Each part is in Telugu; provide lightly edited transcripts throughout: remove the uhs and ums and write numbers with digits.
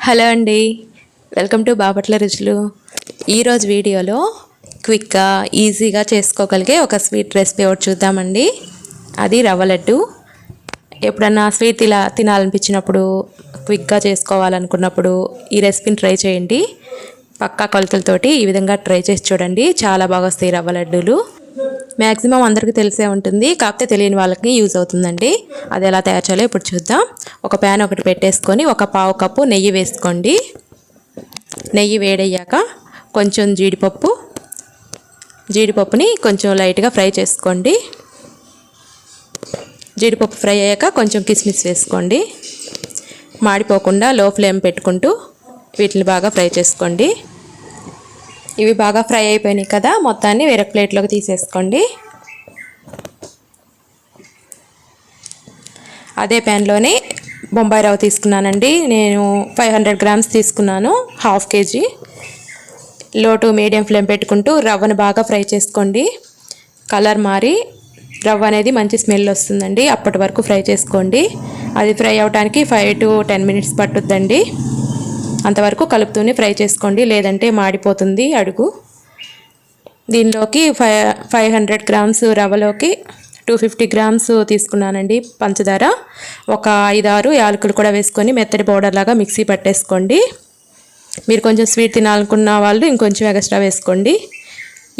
హలో అండి, వెల్కమ్ టు బాపట్ల రుచులు. ఈరోజు వీడియోలో క్విక్గా ఈజీగా చేసుకోగలిగే ఒక స్వీట్ రెసిపీ ఒకటి చూద్దామండి. అది రవ్వ లడ్డు. ఎప్పుడన్నా స్వీట్ తినాలనిపించినప్పుడు, క్విక్గా చేసుకోవాలనుకున్నప్పుడు ఈ రెసిపీని ట్రై చేయండి. పక్కా కొలతలతోటి ఈ విధంగా ట్రై చేసి చూడండి, చాలా బాగా వస్తాయి రవ్వ లడ్డూలు. మ్యాక్సిమం అందరికీ తెలిసే ఉంటుంది, కాకపోతే తెలియని వాళ్ళకి యూజ్ అవుతుందండి. అది ఎలా తయారు చేయాలో ఇప్పుడు చూద్దాం. ఒక ప్యాన్ ఒకటి పెట్టేసుకొని ఒక పావు కప్పు నెయ్యి వేసుకోండి. నెయ్యి వేడయ్యాక కొంచెం జీడిపప్పుని కొంచెం లైట్గా ఫ్రై చేసుకోండి. జీడిపప్పు ఫ్రై అయ్యాక కొంచెం కిస్మిస్ వేసుకోండి. మాడిపోకుండా లో ఫ్లేమ్ పెట్టుకుంటూ వీటిని బాగా ఫ్రై చేసుకోండి. ఇవి బాగా ఫ్రై అయిపోయినాయి కదా, మొత్తాన్ని వేరే ప్లేట్లోకి తీసేసుకోండి. అదే ప్యాన్లోనే బొంబాయి రవ్వ తీసుకున్నానండి. నేను 500 గ్రామ్స్ తీసుకున్నాను, హాఫ్ కేజీ. లో టు మీడియం ఫ్లేమ్ పెట్టుకుంటూ రవ్వను బాగా ఫ్రై చేసుకోండి. కలర్ మారి రవ్వ అనేది మంచి స్మెల్ వస్తుందండి, అప్పటి వరకు ఫ్రై చేసుకోండి. అది ఫ్రై అవడానికి 5 to 10 మినిట్స్ పట్టుద్దండి. అంతవరకు కలుపుతూనే ఫ్రై చేసుకోండి, లేదంటే మాడిపోతుంది అడుగు. దీనిలోకి 500 గ్రామ్స్ రవ్వలోకి 250 గ్రామ్స్ తీసుకున్నానండి పంచదార. ఒక 5-6 యాలకులు కూడా వేసుకొని మెత్తటి పౌడర్ లాగా మిక్సీ పట్టేసుకోండి. మీరు కొంచెం స్వీట్ తినాలనుకున్న వాళ్ళు ఇంకొంచెం ఎక్స్ట్రా వేసుకోండి.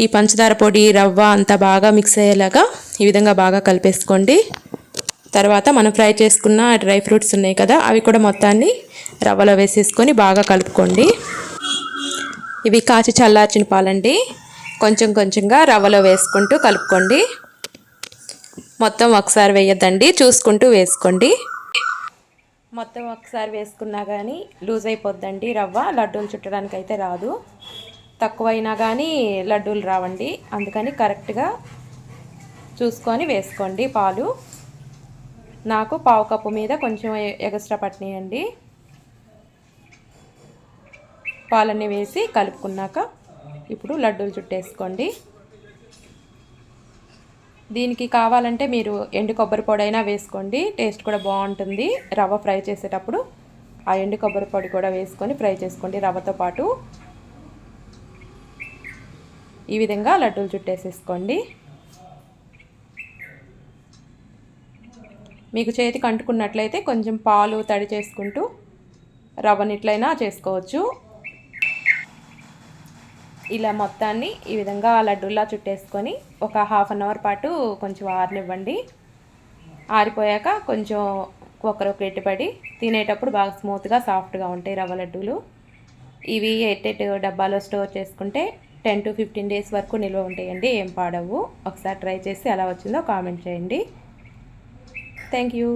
ఈ పంచదార పొడి రవ్వ అంతా బాగా మిక్స్ అయ్యేలాగా ఈ విధంగా బాగా కలిపేసుకోండి. తర్వాత మనం ఫ్రై చేసుకున్న డ్రై ఫ్రూట్స్ ఉన్నాయి కదా, అవి కూడా మొత్తాన్ని రవ్వలో వేసేసుకొని బాగా కలుపుకోండి. ఇవి కాచి చల్లార్చిన పాలండి, కొంచెం కొంచెంగా రవ్వలో వేసుకుంటూ కలుపుకోండి. మొత్తం ఒకసారి వేయద్దండి, చూసుకుంటూ వేసుకోండి. మొత్తం ఒకసారి వేసుకున్నా కానీ లూజ్ అయిపోద్దండి రవ్వ, లడ్డూలు చుట్టడానికి అయితే రాదు. తక్కువైనా కానీ లడ్డూలు రావండి, అందుకని కరెక్ట్గా చూసుకొని వేసుకోండి పాలు. నాకు పావు కప్పు మీద కొంచెం ఎక్స్ట్రా పట్టినాయండి. పాలన్నీ వేసి కలుపుకున్నాక ఇప్పుడు లడ్డూలు చుట్టేసుకోండి. దీనికి కావాలంటే మీరు ఎండు కొబ్బరి పొడి అయినా వేసుకోండి, టేస్ట్ కూడా బాగుంటుంది. రవ్వ ఫ్రై చేసేటప్పుడు ఆ ఎండు కొబ్బరి పొడి కూడా వేసుకొని ఫ్రై చేసుకోండి రవ్వతో పాటు. ఈ విధంగా లడ్డూలు చుట్టేసేసుకోండి. మీకు చేతికి అంటుకున్నట్లయితే కొంచెం పాలు తడి చేసుకుంటూ రవ్వనిట్లయినా చేసుకోవచ్చు. ఇలా మొత్తాన్ని ఈ విధంగా లడ్డూలా చుట్టేసుకొని ఒక హాఫ్ అన్ అవర్ పాటు కొంచెం ఆరనివ్వండి. ఆరిపోయాక కొంచెం ఒకరు గట్టిపడి తినేటప్పుడు బాగా స్మూత్గా సాఫ్ట్గా ఉంటాయి రవ్వ లడ్డూలు. ఇవి ఎయిట్ డబ్బాలో స్టోర్ చేసుకుంటే 10 to 15 డేస్ వరకు నిల్వ ఉంటాయండి, ఏం పాడవు. ఒకసారి ట్రై చేసి ఎలా వచ్చిందో కామెంట్ చేయండి. Thank you.